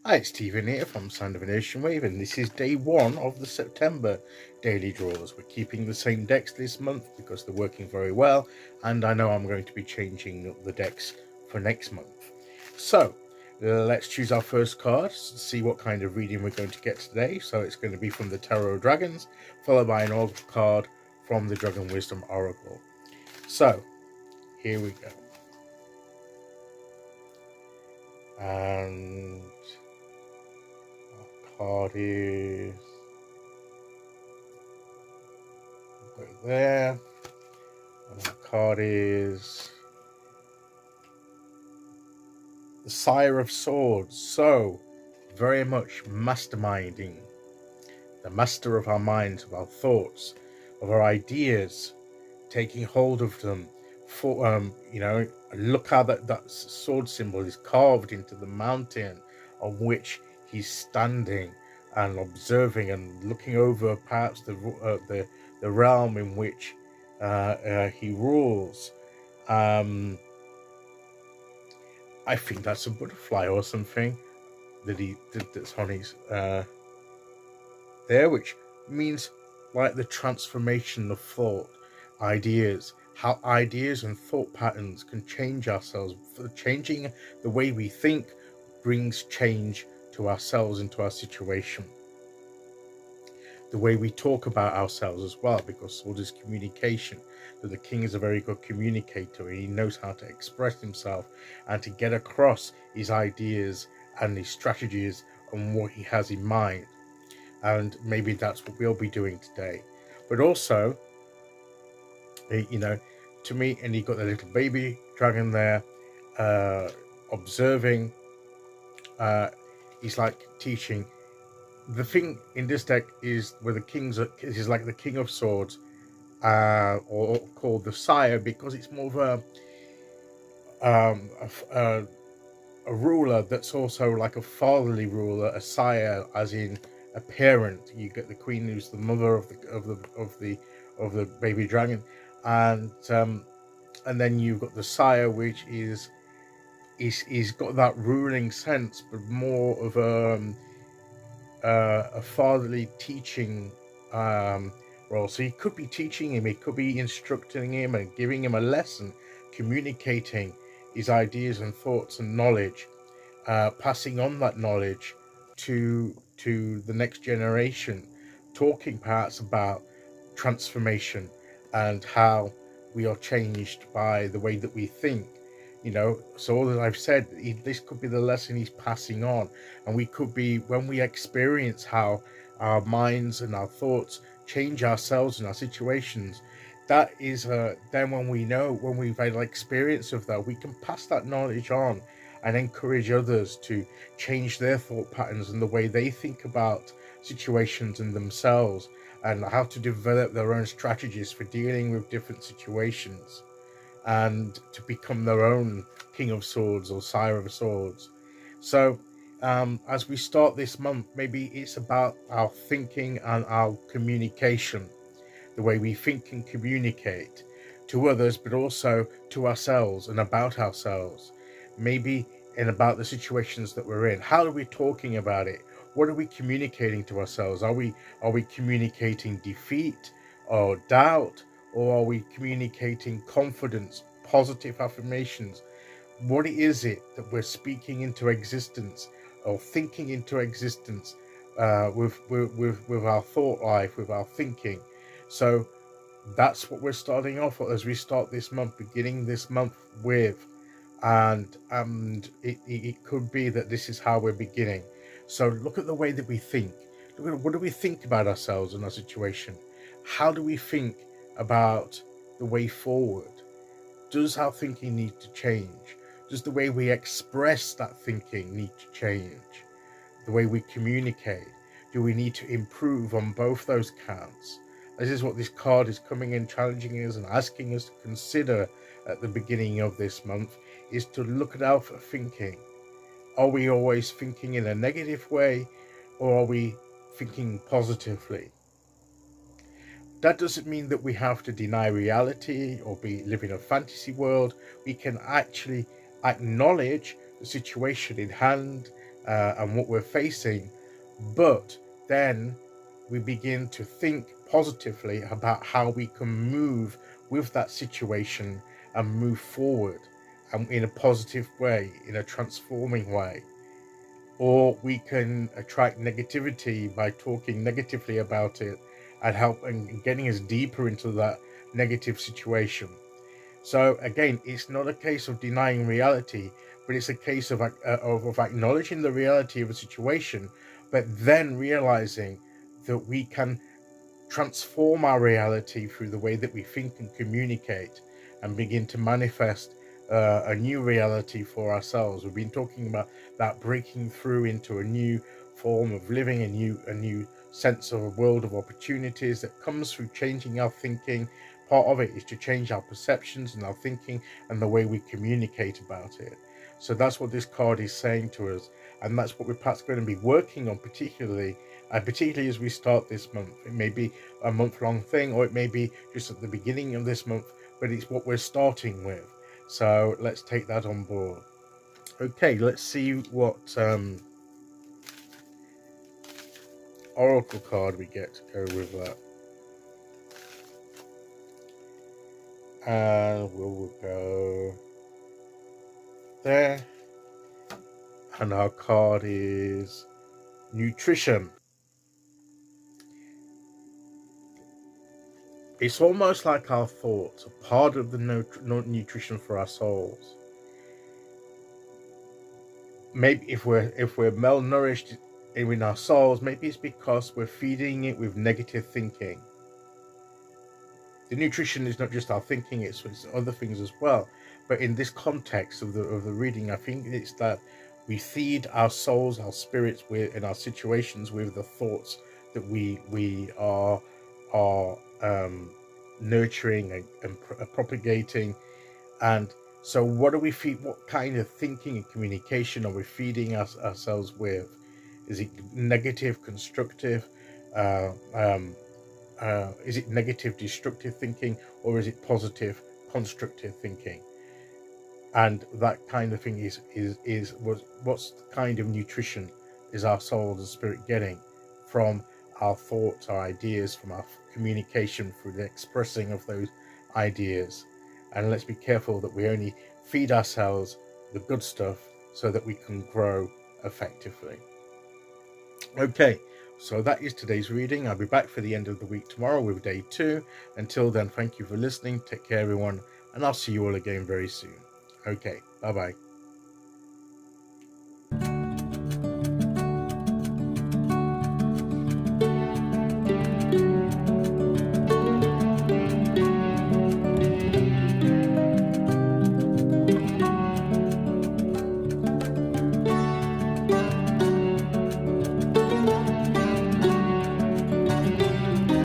Hi, it's Stephen here from Sound of an Ocean Wave, and this is day one of the September daily draws. We're keeping the same decks this month because they're working very well, and I know I'm going to be changing the decks for next month. So, let's choose our first card, see what kind of reading we're going to get today. So it's going to be from the Tarot of Dragons, followed by an oracle card from the Dragon Wisdom Oracle. So, here we go. And our card is go there, and our card is the Sire of Swords. So, very much masterminding, the master of our minds, of our thoughts, of our ideas, taking hold of them. For look how that sword symbol is carved into the mountain on which he's standing and observing and looking over perhaps the realm in which he rules. I think that's a butterfly or something that's on his there, which means like the transformation of thought, ideas, how ideas and thought patterns can change ourselves. Changing the way we think brings change to ourselves and to our situation. The way we talk about ourselves as well, because sword is communication. So the king is a very good communicator. He knows how to express himself and to get across his ideas and his strategies and what he has in mind. And maybe that's what we'll be doing today. But also, to me, and you've got the little baby dragon there, observing. He's like teaching. The thing in this deck is where the kings is like the king of swords, or called the sire, because it's more of a ruler that's also like a fatherly ruler, a sire, as in a parent. You get the queen, who's the mother of the baby dragon, and then you've got the sire, which is got that ruling sense, but more of a fatherly teaching role. So he could be teaching him, he could be instructing him and giving him a lesson, communicating his ideas and thoughts and knowledge, passing on that knowledge to the next generation, talking perhaps about transformation and how we are changed by the way that we think. So all that I've said, this could be the lesson he's passing on, and we could be, when we experience how our minds and our thoughts change ourselves and our situations, that is then when we've had an experience of that, we can pass that knowledge on and encourage others to change their thought patterns and the way they think about situations and themselves, and how to develop their own strategies for dealing with different situations, and to become their own King of Swords or Sire of Swords. So as we start this month, maybe it's about our thinking and our communication, the way we think and communicate to others, but also to ourselves and about ourselves. Maybe and about the situations that we're in. How are we talking about it? What are we communicating to ourselves? Are we communicating defeat or doubt, or are we communicating confidence, positive affirmations? What is it that we're speaking into existence or thinking into existence with our thought life, with our thinking? So that's what we're starting off as we start this month, beginning this month with. And it could be that this is how we're beginning. So look at the way that we think. Look at what do we think about ourselves and our situation. How do we think about the way forward? Does our thinking need to change? Does the way we express that thinking need to change? The way we communicate? Do we need to improve on both those counts? This is what this card is coming in, challenging us and asking us to consider at the beginning of this month, is to look at our thinking. Are we always thinking in a negative way, or are we thinking positively? That doesn't mean that we have to deny reality or live in a fantasy world. We can actually acknowledge the situation in hand, and what we're facing, but then we begin to think positively about how we can move with that situation and move forward in a positive way, in a transforming way. Or we can attract negativity by talking negatively about it and help and getting us deeper into that negative situation. So again, it's not a case of denying reality, but it's a case of acknowledging the reality of a situation, but then realizing that we can transform our reality through the way that we think and communicate, and begin to manifest a new reality for ourselves. We've been talking about that breaking through into a new form of living, a new sense of a world of opportunities that comes through changing our thinking. Part of it is to change our perceptions and our thinking and the way we communicate about it. So that's what this card is saying to us, and that's what we're perhaps going to be working on, particularly as we start this month. It may be a month-long thing, or it may be just at the beginning of this month, but it's what we're starting with. So let's take that on board. Okay, let's see what oracle card we get to go with that. And we'll go there. And our card is nutrition. It's almost like our thoughts are part of the nutrition for our souls. Maybe if we're malnourished in our souls, maybe it's because we're feeding it with negative thinking. The nutrition is not just our thinking; it's other things as well. But in this context of the reading, I think it's that we feed our souls, our spirits, with in our situations with the thoughts that we are nurturing and propagating. And so what do we feed? What kind of thinking and communication are we feeding ourselves with? Is it negative, constructive? Is it negative, destructive thinking, or is it positive, constructive thinking? And that kind of thing is what's the kind of nutrition is our soul and spirit getting from our thoughts, our ideas, from our communication, through the expressing of those ideas. And let's be careful that we only feed ourselves the good stuff so that we can grow effectively. Okay, so that is today's reading. I'll be back for the end of the week tomorrow with day 2. Until then, thank you for listening. Take care, everyone, and I'll see you all again very soon. Okay, bye-bye.